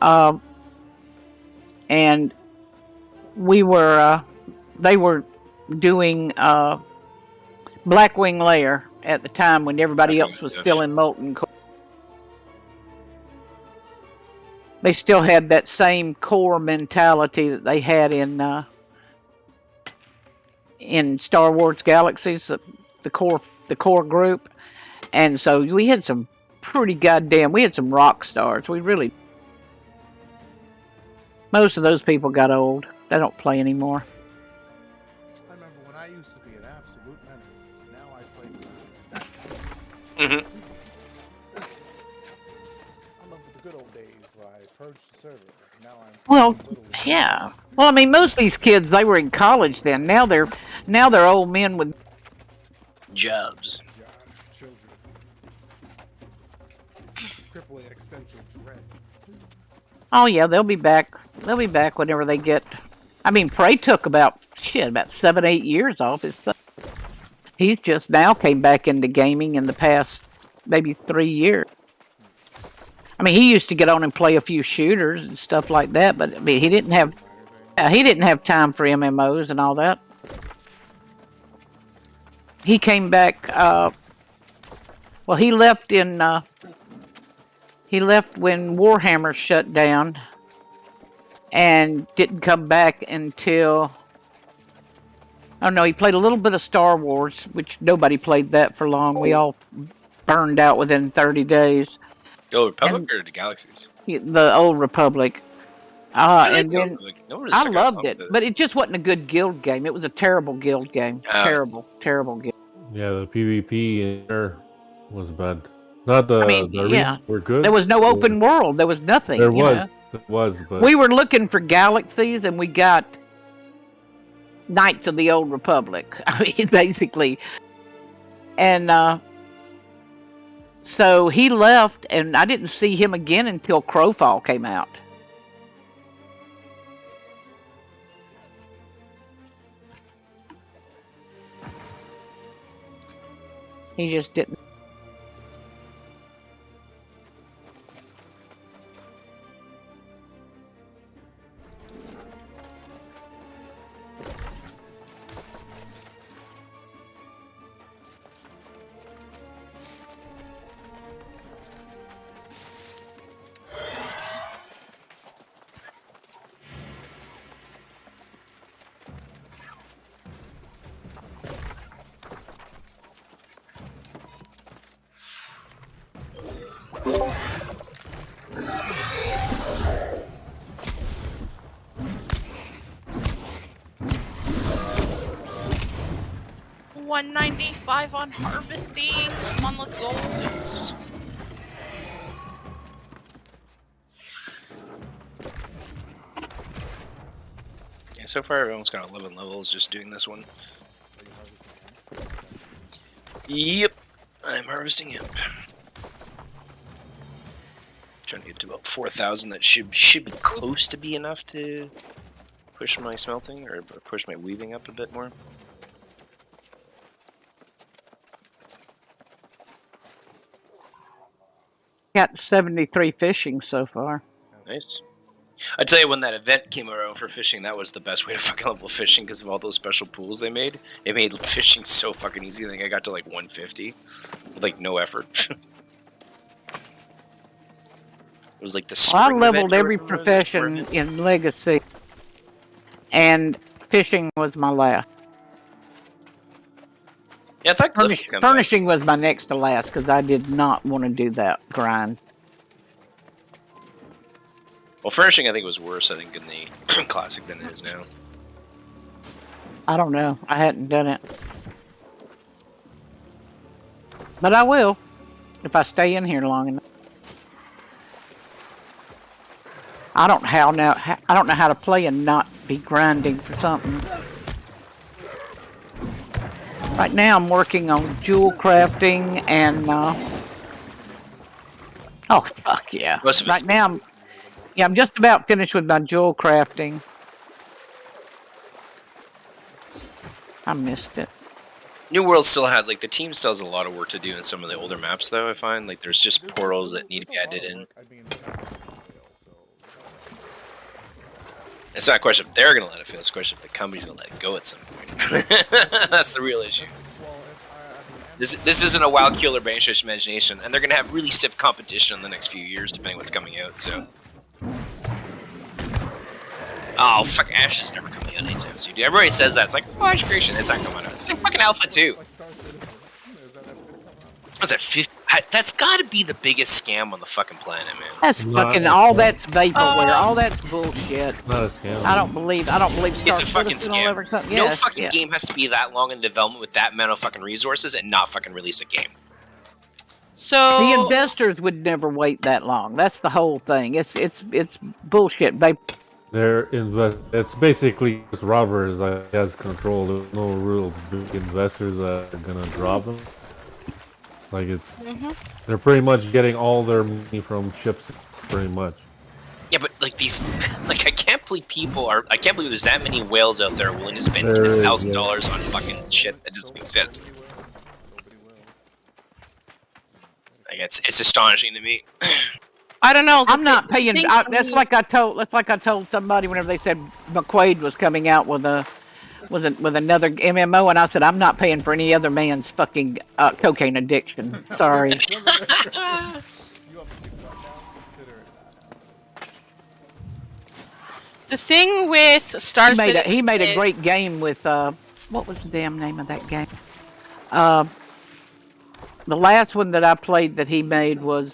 Um, and they were doing Blackwing Lair at the time when everybody else was still in Molten Core. They still had that same core mentality that they had in Star Wars Galaxies, the core group, and so we had some we had some rock stars. We really, most of those people got old. They don't play anymore. I remember when I used to be an absolute menace. Now I play. Mm-hmm. I remember the good old days where I purged the server. Now I'm Well, literally. yeah. Well, I mean, most of these kids they were in college then. Now they're old men with Jobs. Children. AAA extension red. Oh yeah, they'll be back. They'll be back whenever they get. I mean, Prey took about 7-8 years off his. He's just now came back into gaming in the past maybe 3 years. I mean, he used to get on and play a few shooters and stuff like that, but I mean, he didn't have time for MMOs and all that. He came back. Well, he left when Warhammer shut down, and didn't come back until. Oh no, he played a little bit of Star Wars, which nobody played that for long. We all burned out within 30 days. The Old Republic or the Galaxies? The Old Republic. And then I loved it, but it just wasn't a good guild game. It was a terrible guild game. Terrible guild. Yeah, the PvP in there was bad. Not the. I mean, the were good. There was no open world. There was nothing. There was, but we were looking for galaxies, and we got Knights of the Old Republic. I mean, basically, and so he left, and I didn't see him again until Crowfall came out. He just didn't. $195 on harvesting. Come on, let's go. Yes. Yeah, so far I've almost got 11 levels just doing this one. Yep, I'm harvesting hemp. Trying to get to about 4,000. That should be close to be enough to push my smelting or push my weaving up a bit more. Got 73 fishing so far. Nice. I tell you, when that event came around for fishing, that was the best way to fucking level fishing because of all those special pools they made. It made fishing so fucking easy. I think I got to like 150 with like no effort. It was like the. I leveled every profession in Legacy, and fishing was my last. Yeah, I thought furnishing was my next to last because I did not want to do that grind. Well, furnishing I think was worse. I think in the classic than it is now. I don't know. I hadn't done it, but I will if I stay in here long enough. I don't know how to play and not be grinding for something. Right now I'm working on jewel crafting and oh fuck yeah. Right now I'm just about finished with my jewel crafting. I missed it. New World still has, like, the team still has a lot of work to do in some of the older maps, though, I find. Like, there's just portals that need to be added in. It's not a question if they're gonna let it fail. It's a question if the company's gonna let it go at some point. That's the real issue. Well, if This isn't a wild killer by any stretch of imagination, and they're gonna have really stiff competition in the next few years, depending on what's coming out. So. Oh fuck! Ash is never coming out anytime soon, dude. Everybody says that. It's like, oh, Ash Creation, it's not coming out. It's like fucking Alpha 2. like Star Citizen, is that ever gonna come out? What's that? 50? That's got to be the biggest scam on the fucking planet, man. That's No, fucking I- all. That's vaporware. All that's bullshit. Not a scam. I don't believe. Star It's a fucking Citizen will scam. ever come- No yes, fucking yeah. game has to be that long in development with that amount of fucking resources and not fucking release a game. So The investors would never wait that long. That's the whole thing. It's bullshit. It's basically just robbers that has control. There's no real big investors that are gonna drop them. Like they're pretty much getting all their money from ships, pretty much. Yeah, but like these, like I can't believe I can't believe there's that many whales out there willing to spend There is, $10,000 on fucking shit that doesn't exist. Nobody will. Like it's astonishing to me. I don't know. I'm not paying. thing That's for me- like I told somebody whenever they said McQuaid was coming out with another MMO, and I said I'm not paying for any other man's fucking cocaine addiction. Sorry. You have to think about now. Consider it. The thing with Star Citizen He made a is- great game with what was the damn name of that game? The last one that I played that he made was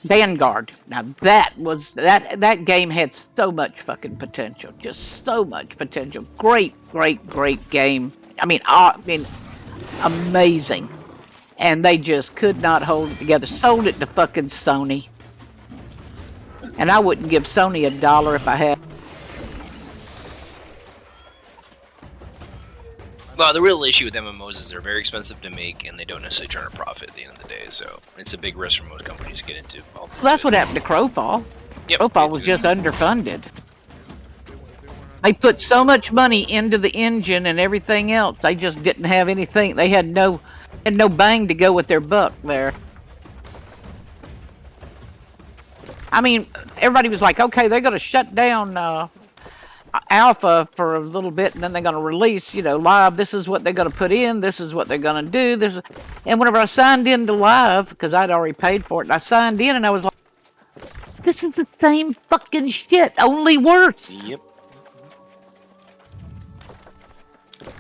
Vanguard. Now that game had so much fucking potential, just so much potential. Great game. I mean, amazing. And they just could not hold it together. Sold it to fucking Sony. And I wouldn't give Sony $1 if I had. Well, the real issue with MMOs is they're very expensive to make and they don't necessarily turn a profit at the end of the day. So it's a big risk for most companies to get into. Well, that's what happened to Crowfall. Yep. Crowfall was just underfunded. They put so much money into the engine and everything else. They just didn't have anything. They had no bang to go with their buck there. I mean, everybody was like, okay, they're going to shut down Alpha for a little bit, and then they're going to release, Live. This is what they're going to put in. This is what they're going to do. And whenever I signed into Live, because I'd already paid for it, and I signed in, and I was like, this is the same fucking shit, only worse. Yep.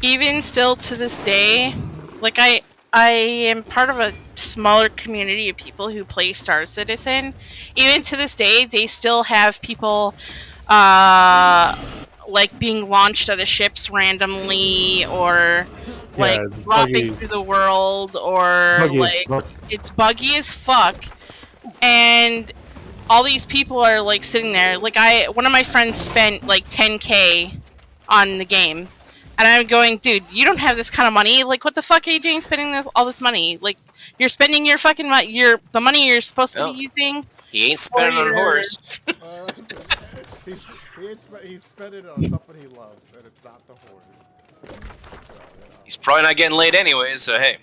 even still to this day, like I am part of a smaller community of people who play Star Citizen. Even to this day, they still have people like being launched out of ships randomly, or like it's dropping buggy. through the world, or Buggy as like fuck. it's buggy as fuck. And all these people are like sitting there. Like one of my friends spent like 10K on the game. And I'm going, dude, you don't have this kind of money. Like, what the fuck are you doing spending all this money? Like, you're spending your fucking the money you're supposed to Oh. be using. He ain't spending on a horse. He spent it on something he loves, and it's not the horse. He's probably not getting laid anyways, so hey.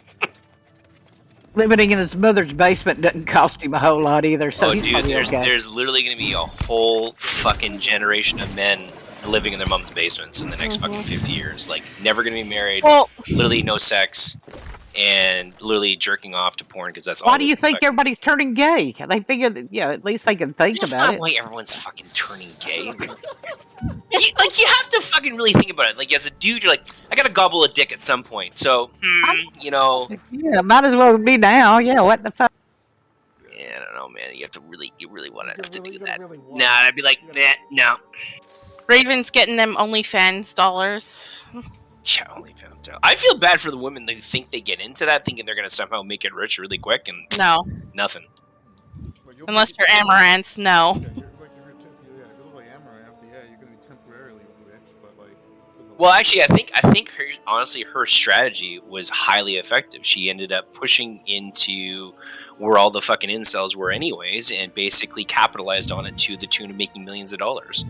Living in his mother's basement doesn't cost him a whole lot either, so Oh, he's dude, probably okay. there's literally going to be a whole fucking generation of men living in their mom's basements in the next fucking 50 years. Like, never going to be married, Well, literally no sex, and literally jerking off to porn because that's all. Why do you think fucking- everybody's turning gay? They figure that, at least they can think That's about not it. why everyone's fucking turning gay. you have to fucking really think about it. Like, as a dude, you're like, I gotta gobble a dick at some point. So, Yeah, might as well be now. Yeah, what the fuck? yeah, I don't know, man. You really want to have to do You that. really want Nah, I'd be like, nah, no. Raven's getting them OnlyFans dollars. Yeah, OnlyFans. I feel bad for the women who think they get into that, thinking they're gonna somehow make it rich really quick, and No, nothing. unless you're Amaranth, no. Yeah, if you look like Amaranth, yeah, you're gonna be temporarily rich, but like. Well, actually, I think her strategy was highly effective. She ended up pushing into where all the fucking incels were, anyways, and basically capitalized on it to the tune of making millions of dollars.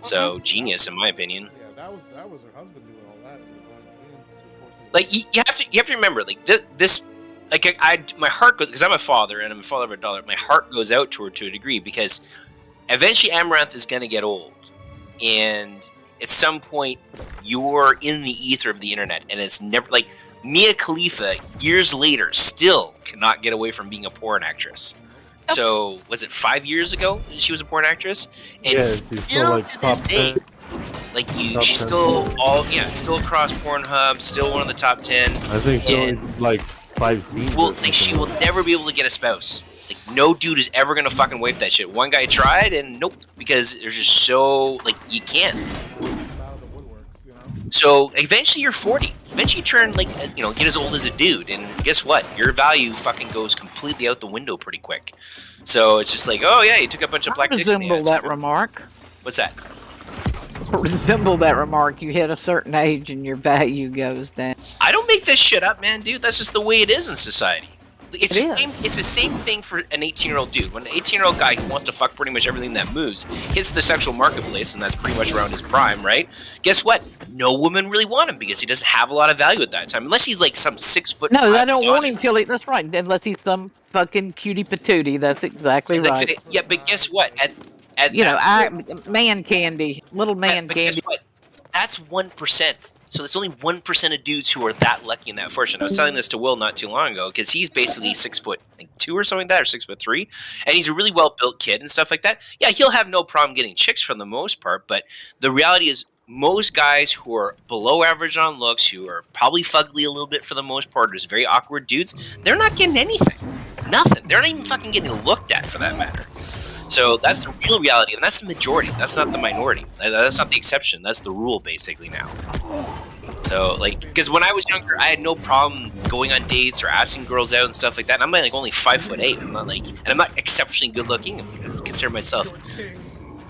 So genius, in my opinion. Yeah, that was her husband doing all that. Behind the scenes, just forcing. Like you have to remember, like this, like my heart goes, because I'm a father and I'm a father of a daughter. My heart goes out to her to a degree, because eventually Amaranth is gonna get old, and at some point you're in the ether of the internet, and it's never like Mia Khalifa years later still cannot get away from being a porn actress. So was it 5 years ago she was a porn actress? And Yeah, she's still, like, to this top day, 10. like Top she's 10. still across Pornhub, still one of the top 10. I think she only And- did, like 5 scenes. or Well, like she something will like that. never be able to get a spouse. Like no dude is ever gonna fucking waive that shit. One guy tried and nope, because there's just so like you can't. Out of the woodworks, you know. So eventually you're 40. Eventually you turn like get as old as a dude, and guess what? Your value fucking goes completely out the window pretty quick. So it's just like, oh yeah, you took a bunch of black I dicks. In the resemble ass. that remark. What's that? Resemble that remark. You hit a certain age and your value goes down. I don't make this shit up, man, dude. That's just the way it is in society. It's It the is. same. It's the same thing for an 18-year-old dude. When an 18-year-old guy who wants to fuck pretty much everything that moves hits the sexual marketplace, and that's pretty much around his prime, right? Guess what? No woman really want him because he doesn't have a lot of value at that time, unless he's like some 6 foot. No, I 5 don't want him Adonis. till he. That's right. Unless he's some fucking cutie patootie. That's exactly That's right. it. Yeah, but guess what? At You know, that man candy, little man but candy. guess what? That's 1%. So there's only 1% of dudes who are that lucky and that fortunate. I was telling this to Will not too long ago because he's basically 6'2" or something like that, or 6'3", and he's a really well built kid and stuff like that. Yeah, he'll have no problem getting chicks for the most part, but the reality is most guys who are below average on looks, who are probably fugly a little bit for the most part, there's very awkward dudes, they're not getting anything. Nothing. They're not even fucking getting looked at for that matter. So that's the real reality, and that's the majority. That's not the minority. That's not the exception. That's the rule, basically, now. So, like, because when I was younger, I had no problem going on dates or asking girls out and stuff like that. And I'm like only 5'8". I'm not like, and I'm not exceptionally good looking. I consider myself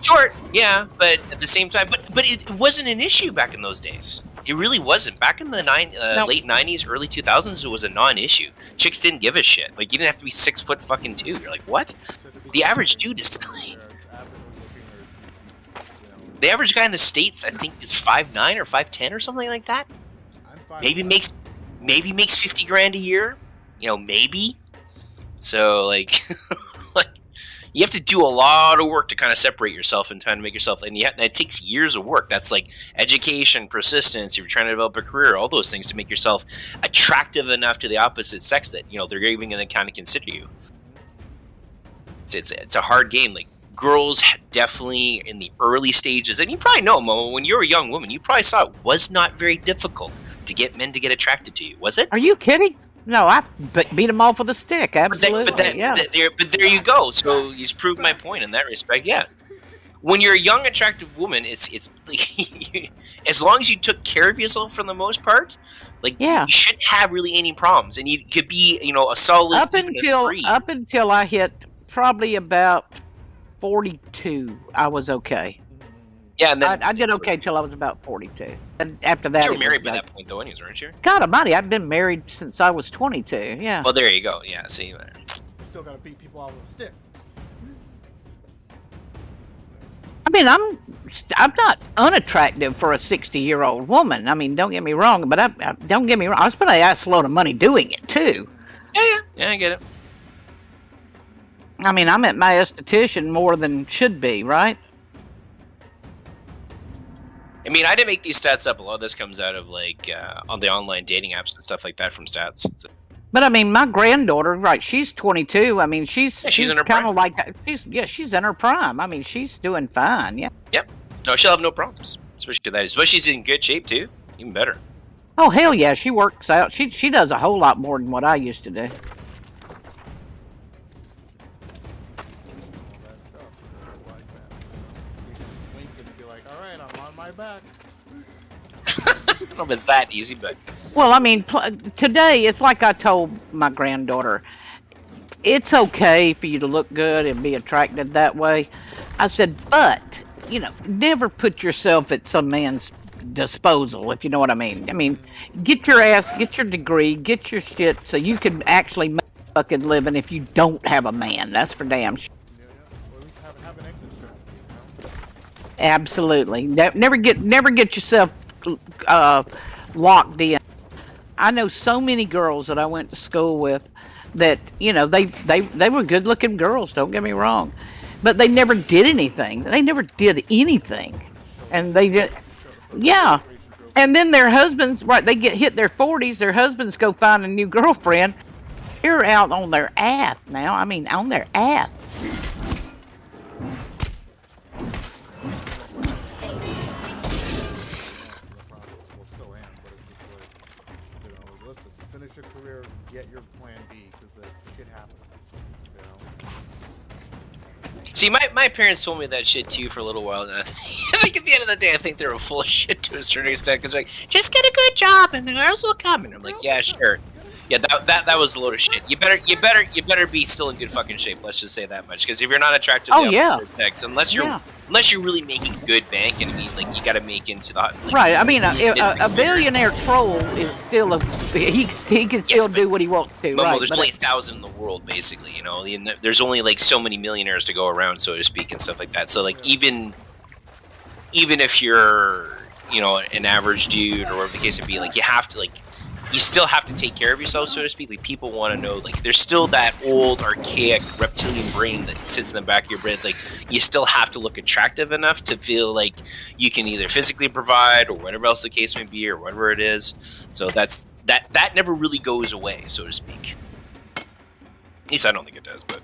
short, yeah, but at the same time, but it wasn't an issue back in those days. It really wasn't. Back in the late 90s, early 2000s, it was a non-issue. Chicks didn't give a shit. Like, you didn't have to be 6 foot fucking 2. You're like, what? The average dude is still. The average guy in the States, I think, is 5'9" or 5'10" or something like that. Maybe makes 50 grand a year. You know, maybe. So like, like you have to do a lot of work to kind of separate yourself and trying to make yourself, and it takes years of work. That's like education, persistence. You're trying to develop a career, all those things to make yourself attractive enough to the opposite sex that they're even going to kind of consider you. It's a hard game. Like girls definitely in the early stages, and you probably know, Mo, when you were a young woman, you probably saw it was not very difficult to get men to get attracted to you, was it? Are you kidding? No, I beat them off with a stick. Absolutely. Yeah. But there you go. So you just proved my point in that respect. Yeah. When you're a young, attractive woman, it's as long as you took care of yourself for the most part, like Yeah. you shouldn't have really any problems, and you could be, a solid Up even a 3. until I hit probably about 42, I was okay. Yeah, and then I did okay till I was about 42, and after that, you were it was married by like, that point, though, anyways, weren't you? God Almighty, I've been married since I was 22. Yeah. Well, there you go. Yeah, see there. Still gotta beat people out with a stick. I mean, I'm not unattractive for a 60-year-old woman. I mean, don't get me wrong, but don't get me wrong. I spent an ass load of money doing it too. Yeah, I get it. I mean, I'm at my esthetician more than should be, right? I mean, I didn't make these stats up. A lot of this comes out of like on the online dating apps and stuff like that from stats. So, But I mean, my granddaughter, right? She's 22. I mean, she's in her kind of prime. like she's in her prime. I mean, she's doing fine. Yeah. Yep. No, she'll have no problems. Especially that. Especially she's in good shape too. Even better. Oh hell yeah, she works out. She does a whole lot more than what I used to do. Wink and be like, all right, I'm on my back. I don't know if it's that easy, but Well, I mean, today it's like I told my granddaughter. It's okay for you to look good and be attracted that way. I said, but never put yourself at some man's disposal, if you know what I mean. I mean, get your ass, get your degree, get your shit so you can actually make a fucking living if you don't have a man. That's for damn sure. Yeah. Or at least have an exit strategy. Absolutely. Never get yourself locked in. I know so many girls that I went to school with that they were good looking girls, don't get me wrong, but they never did anything. They never did anything, and they did. Yeah, and then their husbands, right? They get hit their 40s. Their husbands go find a new girlfriend. They're out on their ass now. I mean, on their ass. Will still am, but it's just like, listen, finish your career, get your plan B, because it happens, See, my parents told me that shit too for a little while, and I think at the end of the day, I think they were full of shit to a certain extent. Because like, just get a good job, and the girls will come. And I'm like, yeah, sure. Yeah, that was a load of shit. You better be still in good fucking shape. Let's just say that much. Because if you're not attracted to the opposite sex, unless you're really making good bank, and I mean, like, you got to make into the like, Right. I mean, a billionaire troll is still he can still do what he wants to. Momo, right. there's only 1,000 in the world, basically. You know, and there's only like so many millionaires to go around, so to speak, and stuff like that. So like, even if you're, you know, an average dude or whatever the case may be, like, you have to you still have to take care of yourself, so to speak. Like, people want to know, like, there's still that old archaic reptilian brain that sits in the back of your brain. Like, you still have to look attractive enough to feel like you can either physically provide or whatever else the case may be or whatever it is. So that never really goes away, so to speak. At least I don't think it does, but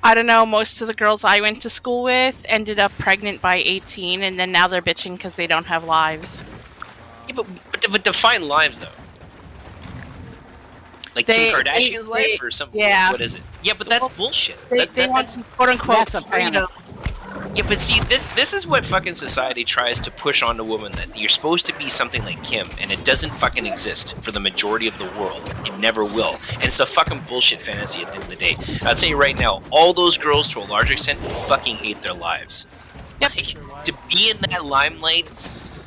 I don't know, most of the girls I went to school with ended up pregnant by 18, and then now they're bitching because they don't have lives. yeah, but define lives though. Like Kim Kardashian's life or something? Yeah. What is it? Yeah, but that's bullshit. They want some quote-unquote That's a freedom. Yeah, but see, this is what fucking society tries to push onto women, that you're supposed to be something like Kim, and it doesn't fucking exist for the majority of the world. It never will. And it's a fucking bullshit fantasy at the end of the day. I'll tell you right now, all those girls, to a large extent, fucking hate their lives. Yep. Like, to be in that limelight,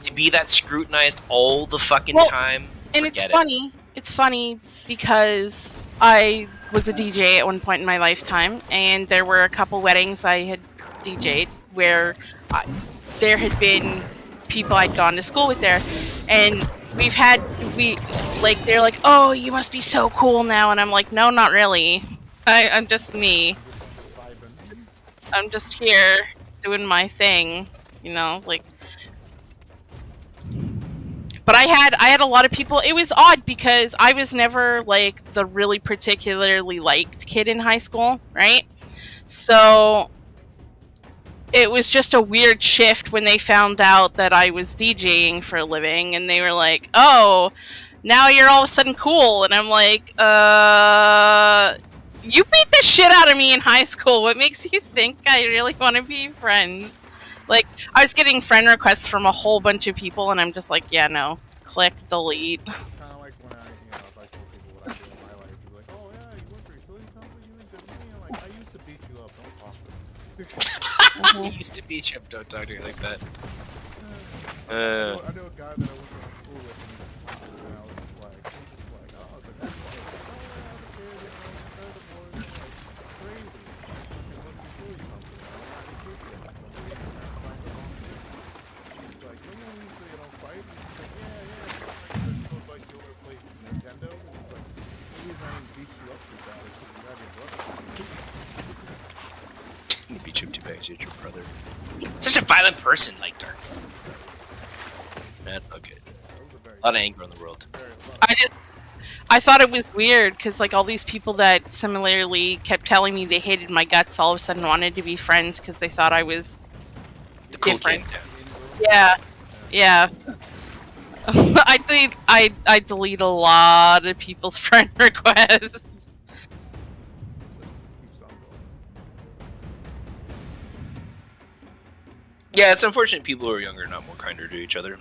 to be that scrutinized all the fucking time, And it's funny. It's funny because I was a DJ at one point in my lifetime, and there were a couple weddings I had DJ'd where there had been people I'd gone to school with there, and they're like, oh, you must be so cool now, and I'm like, no, not really. I'm just me. I'm just here doing my thing, you know, like. But I had a lot of people. It was odd because I was never like the really particularly liked kid in high school, right? So it was just a weird shift when they found out that I was DJing for a living, and they were like, "Oh, now you're all of a sudden cool." And I'm like, you beat the shit out of me in high school. What makes you think I really want to be friends?" Like, I was getting friend requests from a whole bunch of people, and I'm just like, yeah, no. Click, delete. It's kind of like when I told people what I do in my life. People like, oh yeah, you work for a utility company, you into me. I'm like, I used to beat you up, don't talk to me. I used to beat you up, don't talk to me like that. I know a guy that I went to school with, and I was just like, oh, but that's like, oh yeah, the kid, you know, the boys, like, crazy. Fucking went to utility company. It's like, you know, usually you don't fight. He's like, yeah. It's like, you wanna play Nintendo? And it's like, the reason I didn't beat you up too bad is because you had your brother. You beat you up too bad, you're your brother. Such a violent person, like Dark. That's not good. A lot of anger in the world. I thought it was weird because like all these people that similarly kept telling me they hated my guts all of a sudden wanted to be friends because they thought I was The cool different. kid, Yeah. I delete a lot of people's friend requests. Yeah, it's unfortunate people who are younger are not more kinder to each other.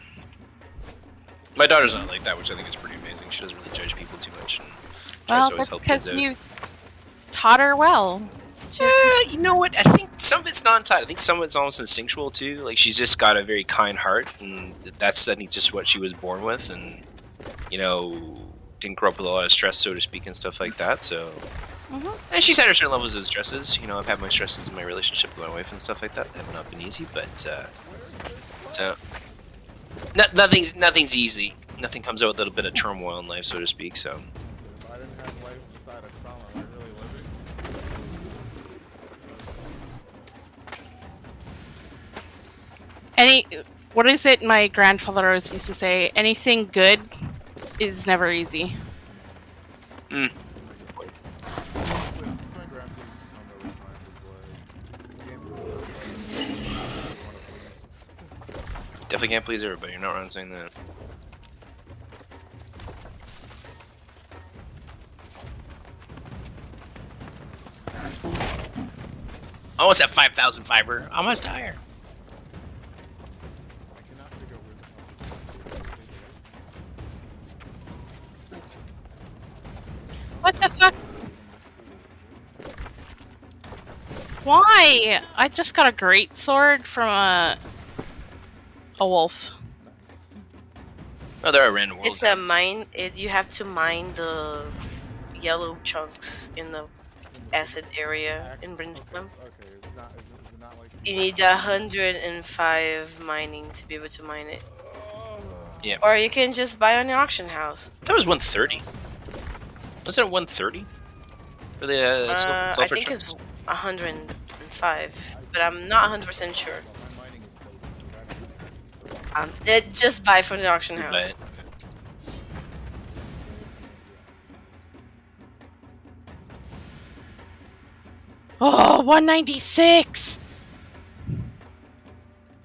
My daughter's not like that, which I think is pretty amazing. She doesn't really judge people too much and tries to always That's help because kids out. you taught her well. You know what? I think some of it's non-taught. I think some of it's almost instinctual too. Like, she's just got a very kind heart, and that's, I think, just what she was born with, and you know, didn't grow up with a lot of stress, so to speak, and stuff like that. So, and she's had her certain levels of stresses. You know, I've had my stresses in my relationship with my wife and stuff like that. They have not been easy, but so nothing's easy. Nothing comes out with a bit of turmoil in life, so to speak. So. If I didn't have life beside a trauma, I really live it. What is it my grandfather always used to say? Anything good is never easy. Mm. My grandpa used to tell me all the time, was like, game is one of these. Definitely can't please everybody. You're not wrong saying that. Almost at 5,000 fiber. Almost higher. I cannot figure out where the hell this is. What the fuck? Why? I just got a great sword from a wolf. Oh, there are random worlds. It's a mine. You have to mine the yellow chunks in the acid area in Brimstone. Okay, is it not like... You need 105 mining to be able to mine it. Yeah. Or you can just buy on the auction house. That was 130. Was it 130 for the I sulfur think chunks? it's 105, but I'm not 100% sure. My mining is slow, so Just buy from the auction house. But Oh, 196!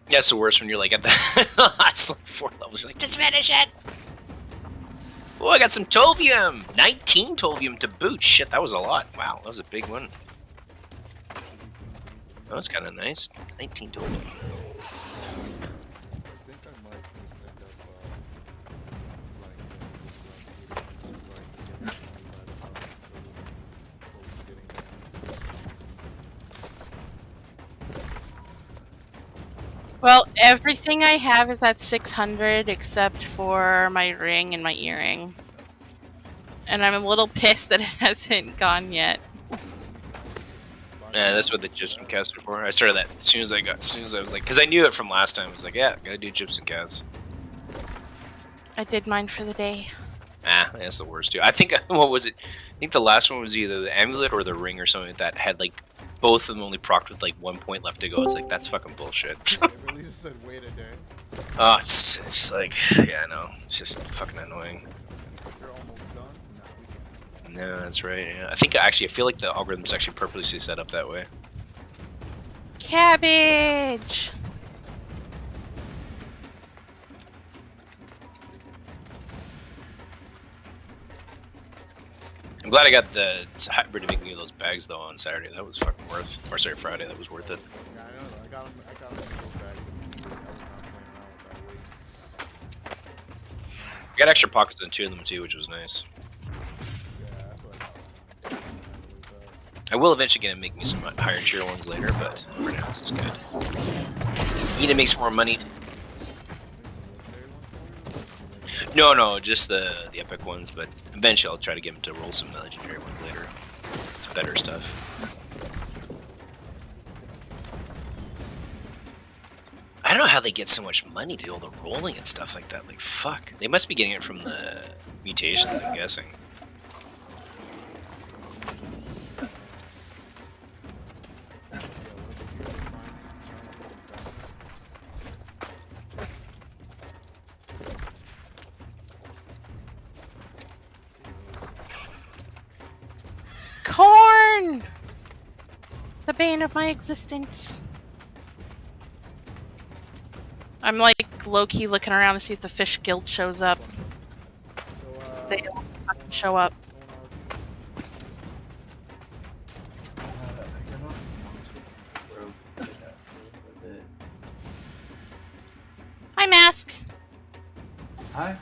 yeah, it's the worst when you're like at the last like 4 levels. You're like, just finish it. Oh, I got some Tovium. 19 Tovium to boot. Shit, that was a lot. Wow, that was a big one. That was kind of nice. 19 Tovium. I think I might just end up Well, everything I have is at 600 except for my ring and my earring. And I'm a little pissed that it hasn't gone yet. Yeah, that's what the gypsum cats are for. I started that as soon as I was like, because I knew it from last time. I was like, yeah, gotta do gypsum cats. I did mine for the day. Ah, that's the worst too. I think what was it? I think the last one was either the amulet or the ring or something like that had like both of them only procced with like 1 point left to go. I was like, that's fucking bullshit. It really just said wait a day. Oh, it's like, yeah, no, it's just fucking annoying. You're almost done. Nah, we can. No, that's right. Yeah. I think actually, I feel like the algorithm's actually purposely set up that way. Cabbage! I'm glad I got the hybrid to make me those bags though on Saturday. That was fucking worth. Or sorry, Friday. That was worth it. Yeah, I know. I got him in the bag. I was not playing around with that weight. I got extra pockets on 2 of them too, which was nice. Yeah, that's what I got. I will eventually get to make me some higher tier ones later, but for now this is good. Need to make some more money. No, just the epic ones, but eventually I'll try to get them to roll some legendary ones later. It's better stuff. I don't know how they get so much money to do all the rolling and stuff like that. Like, fuck. They must be getting it from the mutations, I'm guessing. Corn! The bane of my existence. I'm like low-key looking around to see if the fish guild shows up. They don't fucking show up. Hi, Mask. Hi.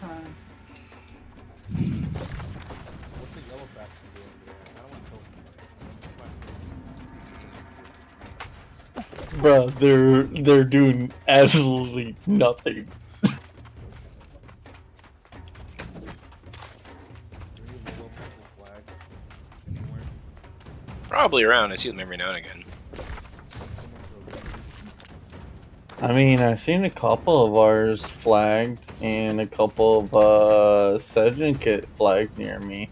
What's the yellow faction doing there? I don't want to kill somebody. Bruh, they're doing absolutely nothing. Probably around. I see them every now and again. I mean, I've seen a couple of ours flagged and a couple of Sedgenkit flagged near me.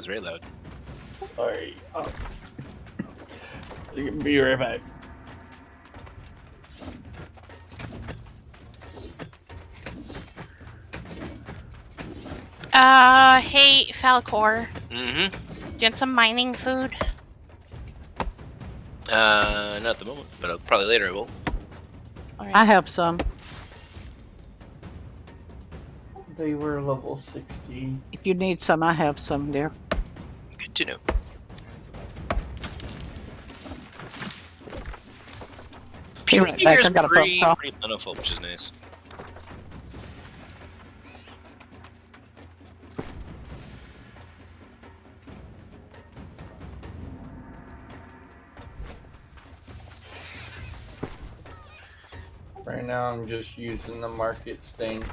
very loud. Sorry. Be right back. Hey, Falcor. Mm-hmm. Do you want some mining food? Not at the moment, but probably later I will. All I right. have some. They were level 60. If you need some, I have some, dear. Good to know. Be right back. I got a phone pretty, call. pretty plentiful, which is nice. Right now, I'm just using the market sting.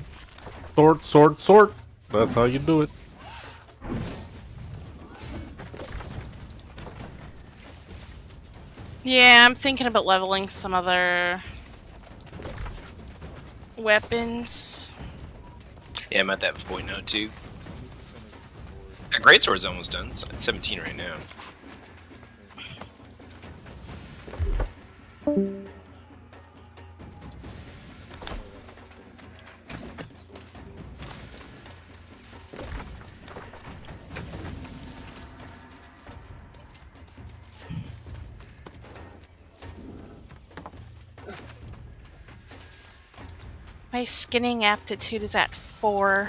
Sort. That's how you do it. Yeah, I'm thinking about leveling some other weapons. Yeah, I'm at that point now too. A greatsword's almost done. It's at 17 right now. My skinning aptitude is at 4.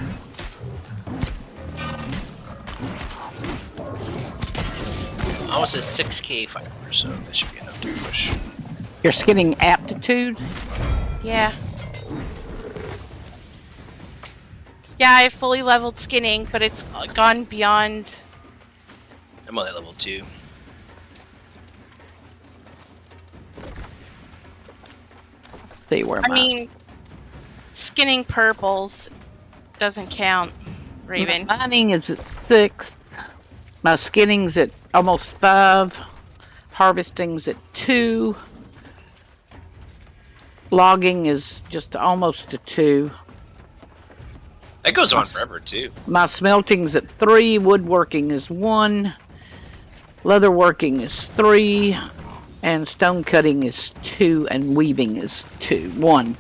Almost a 6k fighter, so that should be enough to push. Your skinning aptitude. Yeah. Yeah, I fully leveled skinning, but it's gone beyond. I'm only at level 2. See where I mean, skinning purples doesn't count, Raven. mining is at 6. My skinning's at almost 5. Harvesting's at 2. Logging is just almost a 2. That goes on forever too. My smelting's at 3. Woodworking is 1. Leatherworking is 3. And stone cutting is 2. And weaving is 2. 1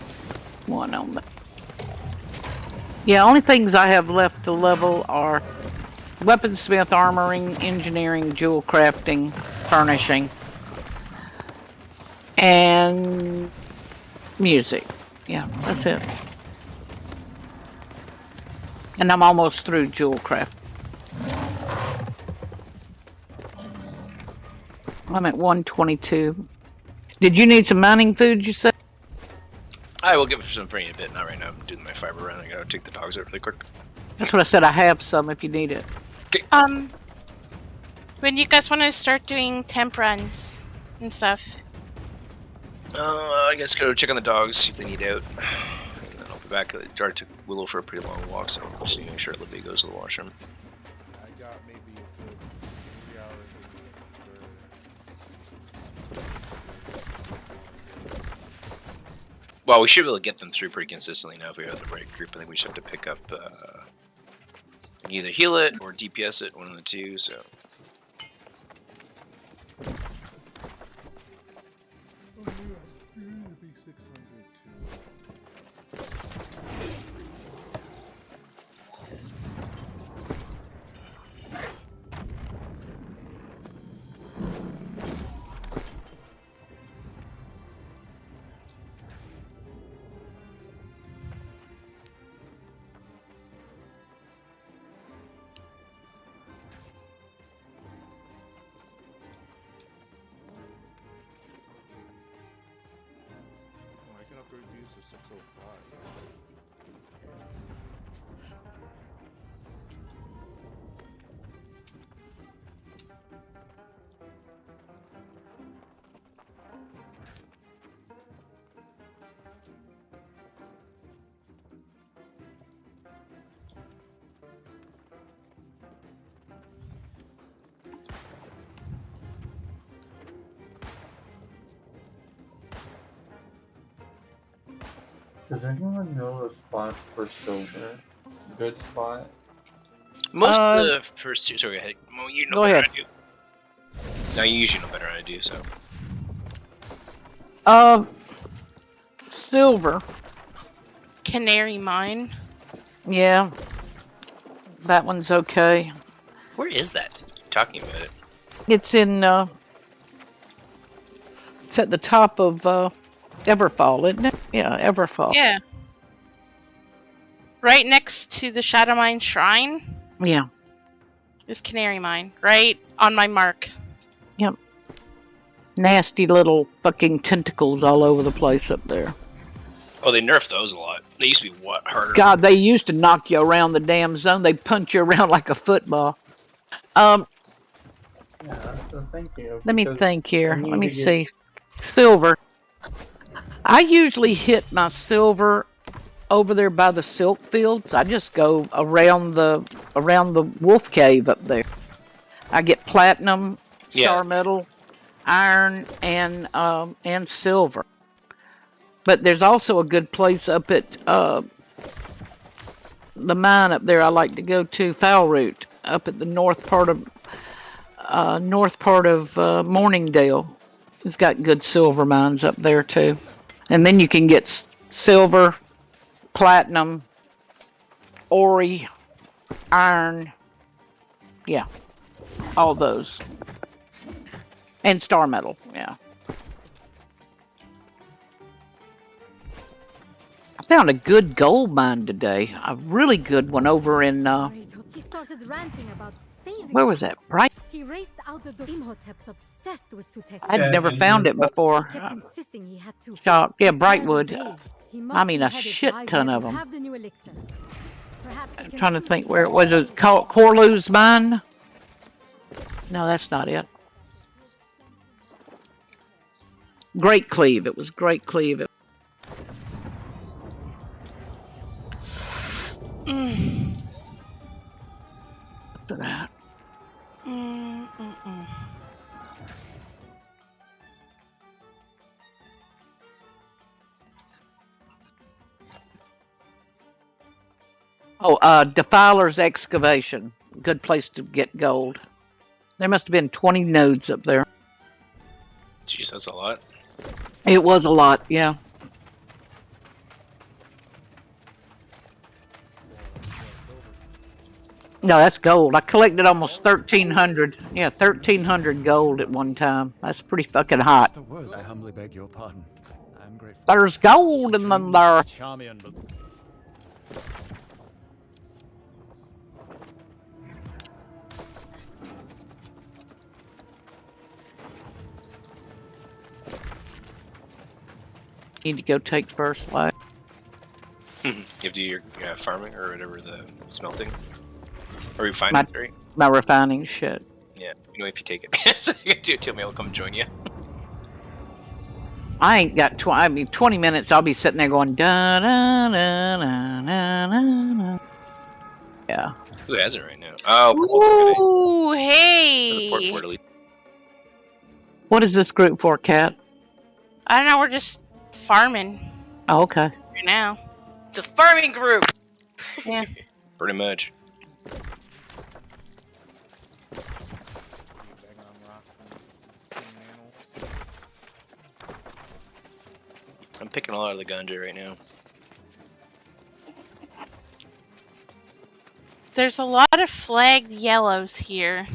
on that. Yeah, only things I have left to level are weaponsmith, armoring, engineering, jewel crafting, furnishing, and music. Yeah, that's it. And I'm almost through jewel craft. I'm at 122. Did you need some mining food, you said? I will give some for you in a bit. Not right now. I'm doing my fiber run. I gotta take the dogs out really quick. That's what I said. I have some if you need it. When you guys want to start doing temp runs and stuff? I guess go check on the dogs, see if they need out. And then I'll be back. I already took Willow for a pretty long walk, so I'll just make sure Libby goes to the washroom. I got maybe a good 3 hours Well, we should be able to get them through pretty consistently now if we have the right group. I think we should have to pick up either heal it or DPS it, one of the two. So. be 600 to I can upgrade these to 605. Does anyone know a spot for silver? Good spot? Most of the first two. Sorry, go ahead. Well, you know Go better ahead. than I do. No, you usually know better than I do. So Silver. Canary Mine. Yeah. That one's okay. where is that? You keep talking about it. It's in, it's at the top of, Everfall, isn't it? Yeah, Everfall. Yeah. Right next to the Shadow Mine Shrine Yeah. is Canary Mine. Right on my mark. Nasty little fucking tentacles all over the place up there. Oh, they nerfed those a lot. They used to be what harder. God, they used to knock you around the damn zone. They punch you around like a football. Yeah, so thank you. Let me because think here. I need Let me to get- see. Silver. I usually hit my silver over there by the silk fields. I just go around the wolf cave up there. I get platinum, Yeah. star metal, iron, and silver. But there's also a good place up at the mine up there I like to go to, Foul Root, up at the north part of Morningdale. It's got good silver mines up there too. And then you can get silver, platinum, ori, iron, yeah, all those. And star metal, yeah. I found a good gold mine today. A really good one over in, He started ranting about saving where was that? Bright? He raced out the door. Imhotep's obsessed with Sutex. I'd never found it before. He kept insisting he had to. Shop, yeah, He Brightwood. can't evade. He I mean, a must be headed shit by ton where of we 'em. have the new elixir. Perhaps he I'm can trying to see think the where it was. It called Corlu's mine? No, that's not it. Great Cleave. It was Great Cleave. After that. Oh, Defiler's Excavation. Good place to get gold. There must have been 20 nodes up there. Jeez, that's a lot. It was a lot, yeah. No, that's gold. I collected almost 1,300. Yeah, 1,300 gold at one time. That's pretty fucking hot. The word, I humbly beg your pardon. I'm grateful. There's gold in them there. Charmian, but Need to go take first light. You have to do your farming or whatever, the smelting. Or refining, My- right? My refining shit. Yeah, you know, if you take it. So you can do it to me, I'll come join you. I ain't got 20 minutes. I'll be sitting there going da da da da da da. Yeah. Who has it right now? Oh, Ooh, Port hey! Fort Elite. What is this group for, Cat? I don't know, we're just farming Oh, okay. right now. It's a farming group. Pretty much. Bang on rocks and seeing animals. I'm picking a lot of the ganja right now. There's a lot of flagged yellows here.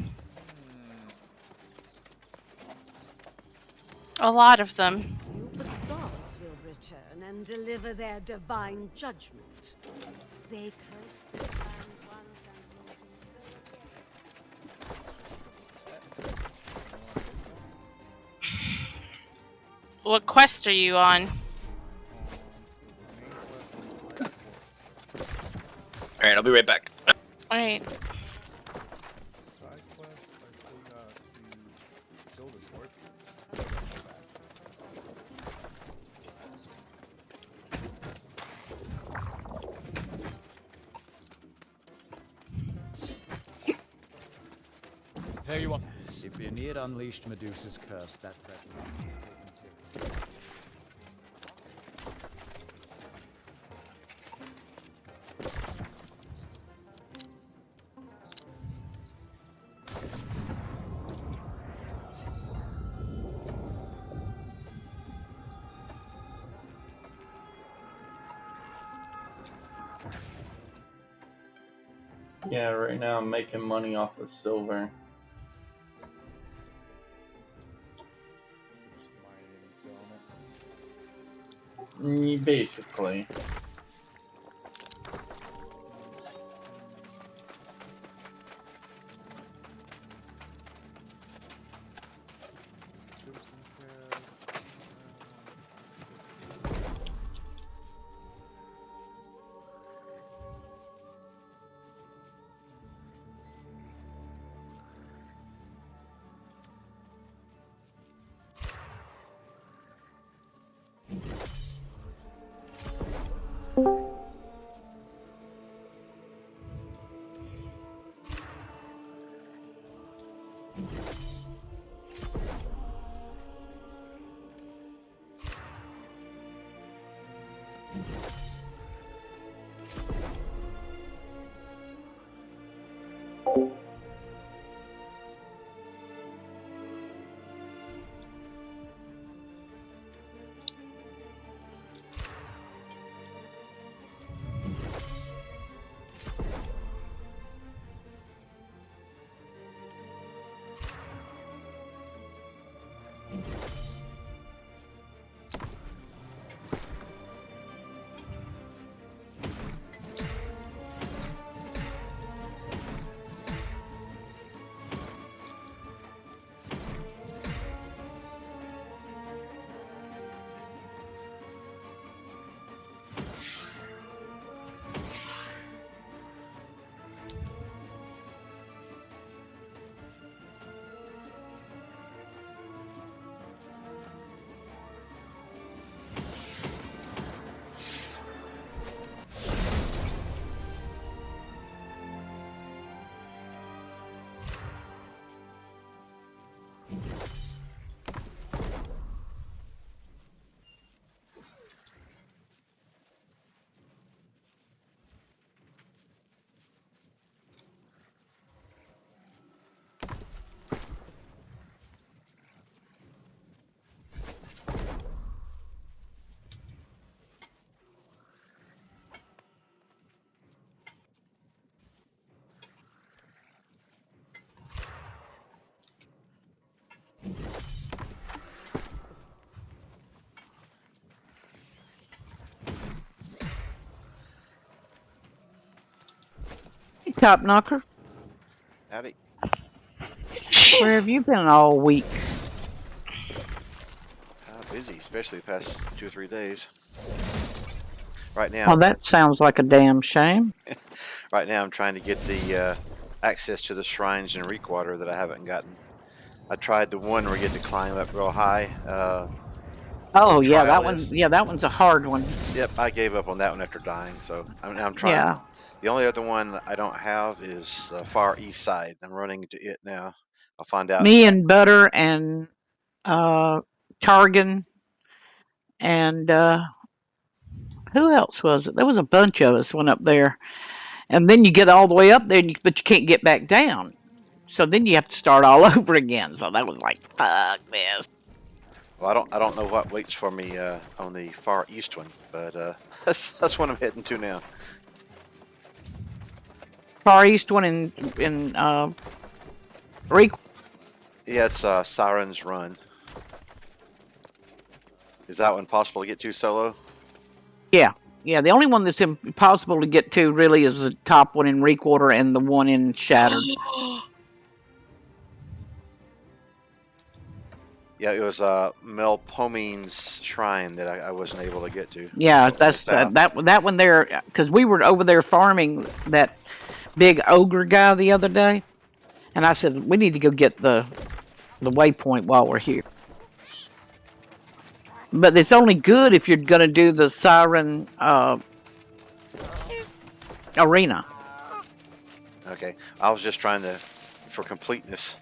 A lot of them. The gods will return and deliver their divine judgment. They curse the land once What quest are you on? Alright, I'll be right back. Alright. Side quest, I still got to kill this orchard. there you are. If Aeneid unleashed Medusa's curse, that threat will be taken seriously. Yeah, right now I'm making money off of silver. Just mining and selling it. Basically. Crimson Crest. Hey, Top Knocker, Howdy. where have you been all week? Busy, especially the past 2 or 3 days. Right now, Well, that sounds like a damn shame. right now I'm trying to get the access to the shrines in Reekwater that I haven't gotten. I tried the one where you get to climb up real high. Oh yeah, that trial one. is. Yeah, that one's a hard one. Yep, I gave up on that one after dying, so I'm trying. Yeah. The only other one I don't have is Far East Side. I'm running to it now. I'll find out. Me and Butter and Targan and who else was it? There was a bunch of us went up there, and then you get all the way up there, but you can't get back down. So then you have to start all over again. So that was like, fuck this. Well, I don't know what waits for me on the Far East one, but that's what I'm heading to now. Far East one in Reek. Yeah, it's Siren's Run. Is that one possible to get to solo? Yeah, yeah. The only one that's impossible to get to really is the top one in Reekwater and the one in Shattered. Yeah, it was Melpomine's shrine that I wasn't able to get to. Yeah, that's that one there, because we were over there farming that big ogre guy the other day, and I said we need to go get the waypoint while we're here. But it's only good if you're gonna do the Siren arena. Okay, I was just trying to, for completeness,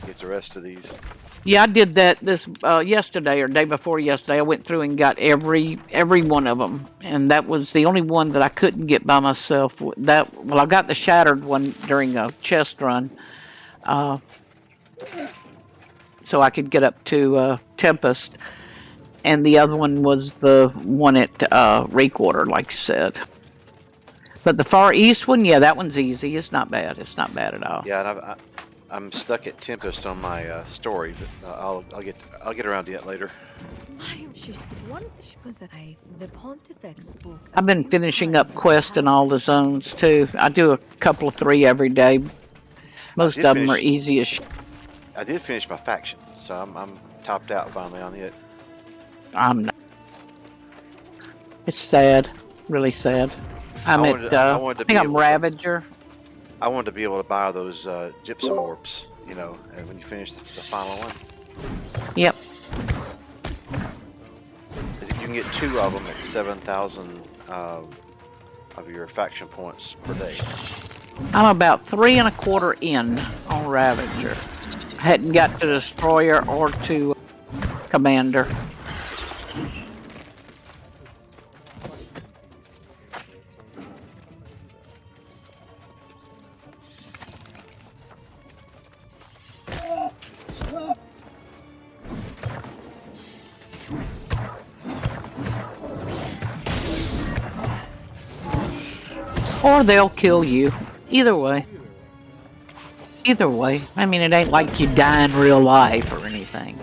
get the rest of these. Yeah, I did that this yesterday or day before yesterday. I went through and got every one of them, and that was the only one that I couldn't get by myself. I got the Shattered one during a chest run, so I could get up to Tempest, and the other one was the one at Reekwater, like you said. But the Far East one, yeah, that one's easy. It's not bad. It's not bad at all. Yeah, and I'm stuck at Tempest on my story, but I'll get around to it later. The Pontifex spoke. I've been finishing up Quest in all the zones too. I do a couple of 3 every day. Most did of them are finish- easy as I did finish my faction, so I'm topped out finally on it. I'm not. It's sad. Really sad. I'm I at, wanted to I be think I'm able to- Ravager. I wanted to be able to buy those gypsum orbs, you know, and when you finish the final one. Yep. 'Cause you can get 2 of them at 7,000 of your faction points per day. I'm about 3 1/4 in on Ravager. Hadn't got to Destroyer or to Commander. Or they'll kill you. Either way. Either way. I mean, it ain't like you die in real life or anything.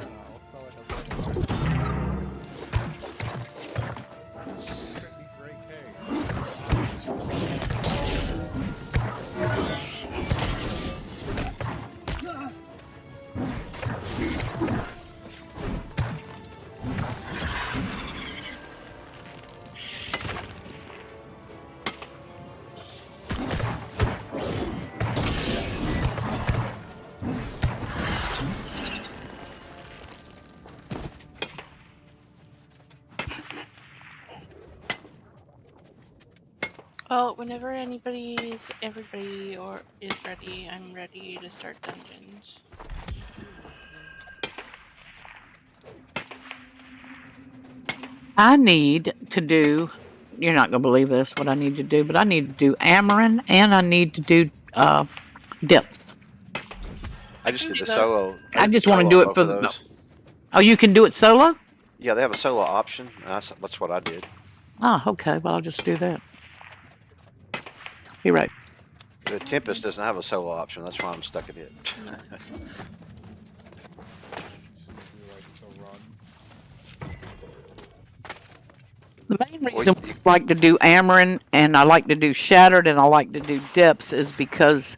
Well, whenever everybody or is ready, I'm ready to start dungeons. I need to do, you're not going to believe this, what I need to do, but I need to do Amaran and I need to do Depth. I just did the solo. I did just the want to solo do on it for both of the. those. Oh, you can do it solo? Yeah, they have a solo option. And that's what I did. Oh, okay. Well, I'll just do that. You're right. The Tempest doesn't have a solo option. That's why I'm stuck at it. The main reason I like to do Amaran and I like to do Shattered and I like to do Depths is because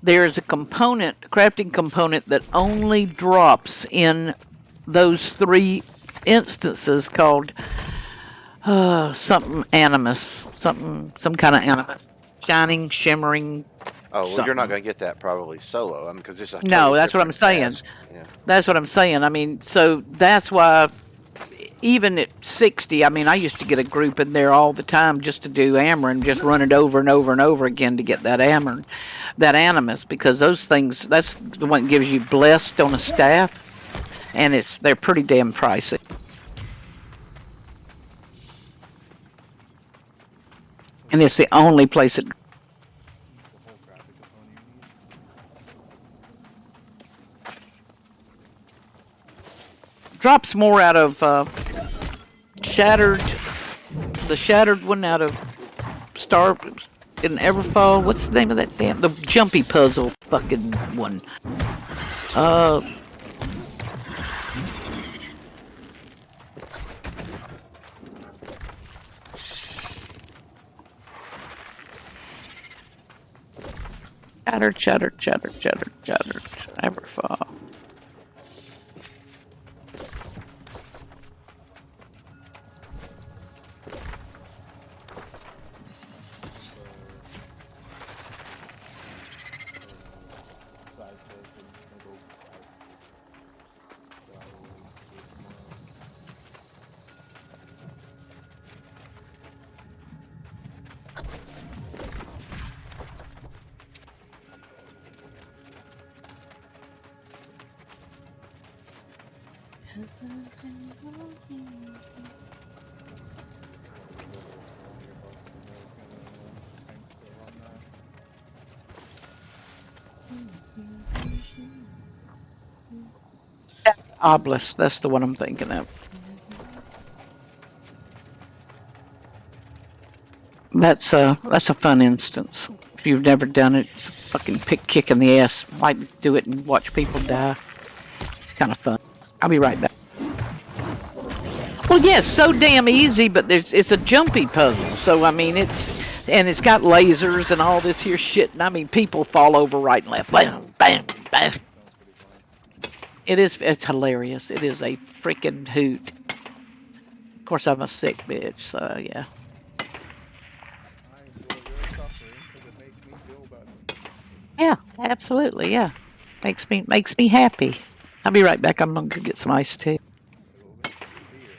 there's a component, crafting component, that only drops in those 3 instances called something animus, some kind of animus, shining, shimmering. Oh, well, you're something. not going to get that probably solo. I mean, because it's a No, totally that's what I'm different saying. task. Yeah. That's what I'm saying. I mean, so that's why even at 60, I mean, I used to get a group in there all the time just to do Amaran, just run it over and over and over again to get that Amaran, that Animus, because those things, that's the one that gives you Blessed on a staff, and they're pretty damn pricey. And it's the only place it drops more out of Shattered, the Shattered one out of Star in Everfall. What's the name of that damn, the jumpy puzzle fucking one? Shattered, Everfall. Obelisk, that's the one I'm thinking of. That's a fun instance. If you've never done it, it's a fucking kick in the ass. Like do it and watch people die. Kind of fun. I'll be right back. Well, yeah, it's so damn easy, but it's a jumpy puzzle. So I mean, it's got lasers and all this here shit. And I mean, people fall over right and left. Bam, bam, bam. It's hilarious. It is a freaking hoot. Of course, I'm a sick bitch, so yeah. I enjoy your suffering because it makes me feel better. Yeah, absolutely, yeah. Makes me happy. I'll be right back. I'm gonna go get some iced tea. We'll get some beer.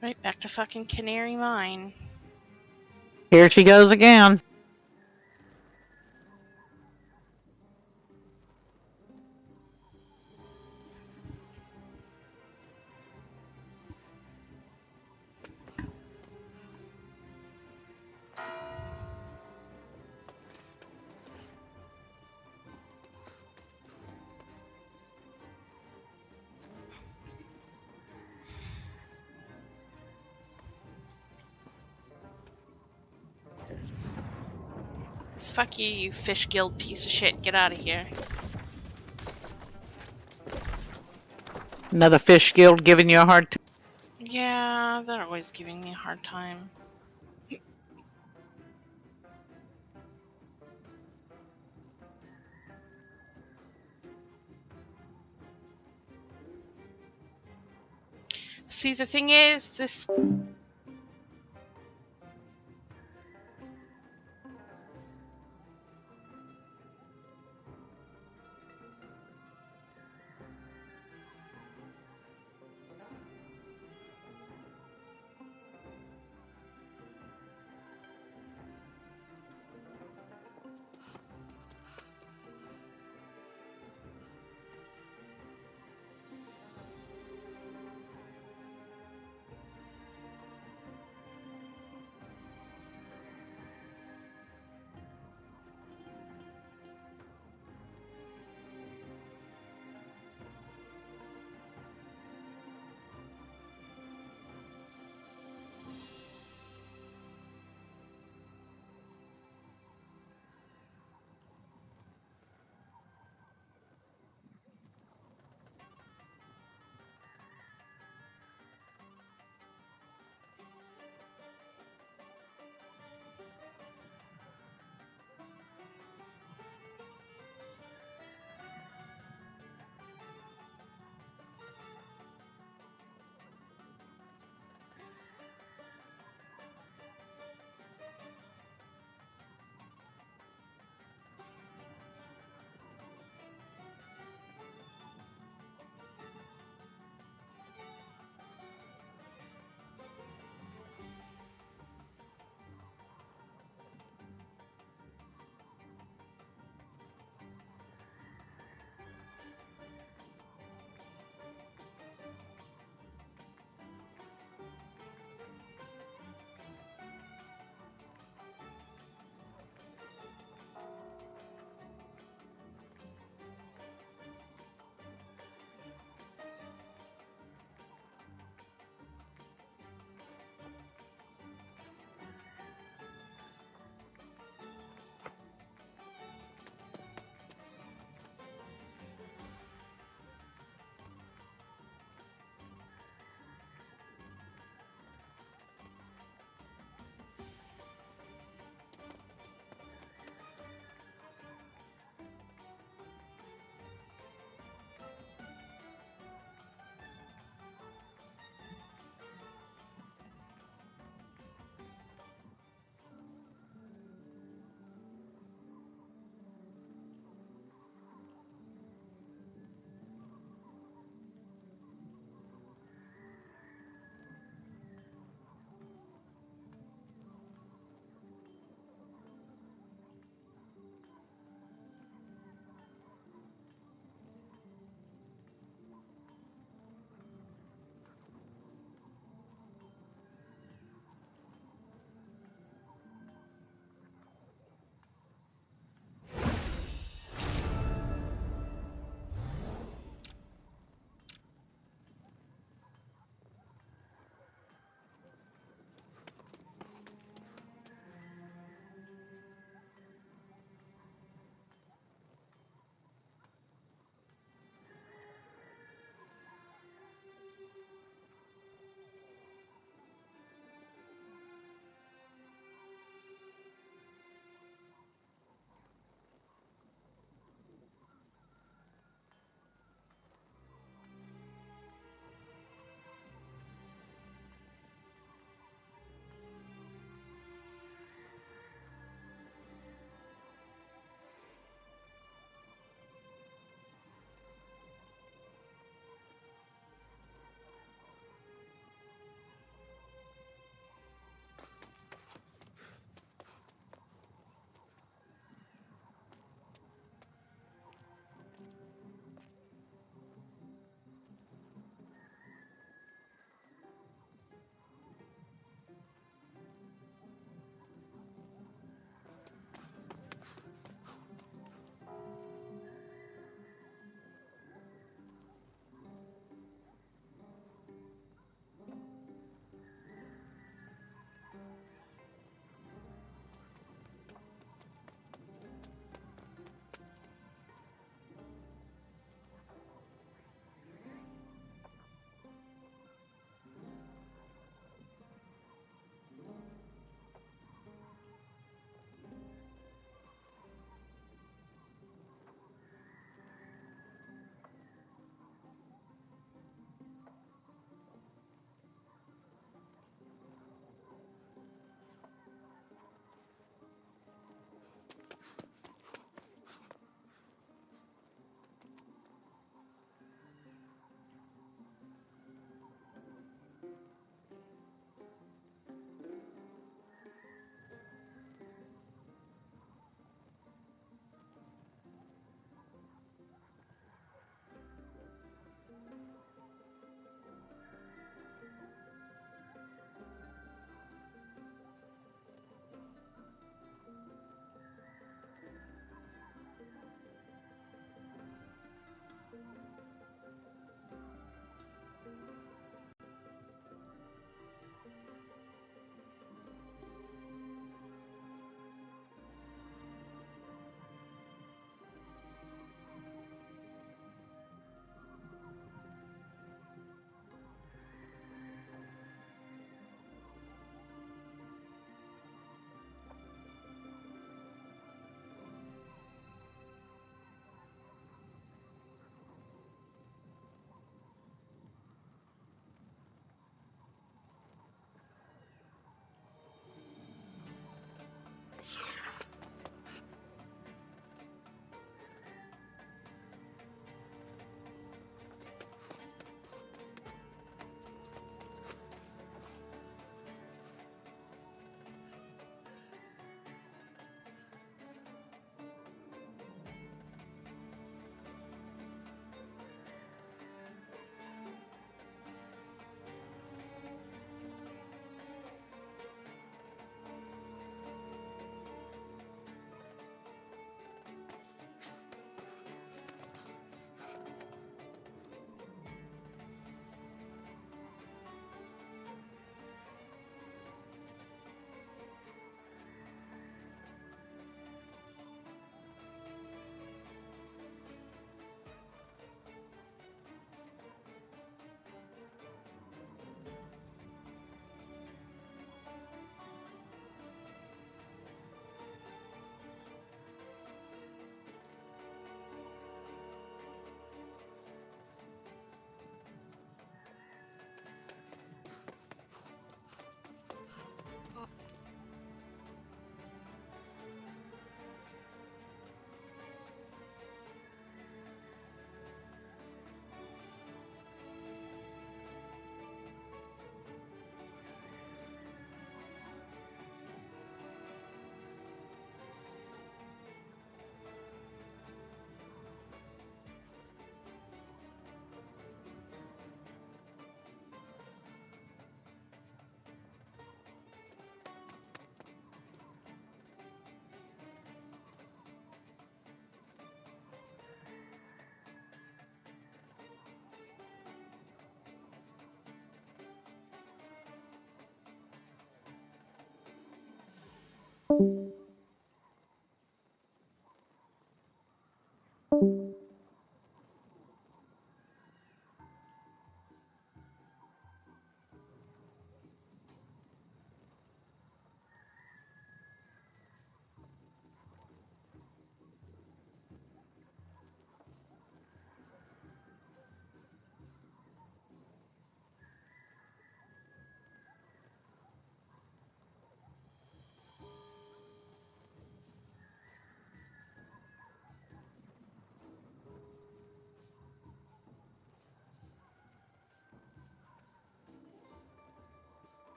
Right back to fucking Canary Mine. Here she goes again. Fuck you, you fish guild piece of shit. Get out of here. Another fish guild giving you a hard time. Yeah, they're always giving me a hard time. See, the thing is, this... Bye.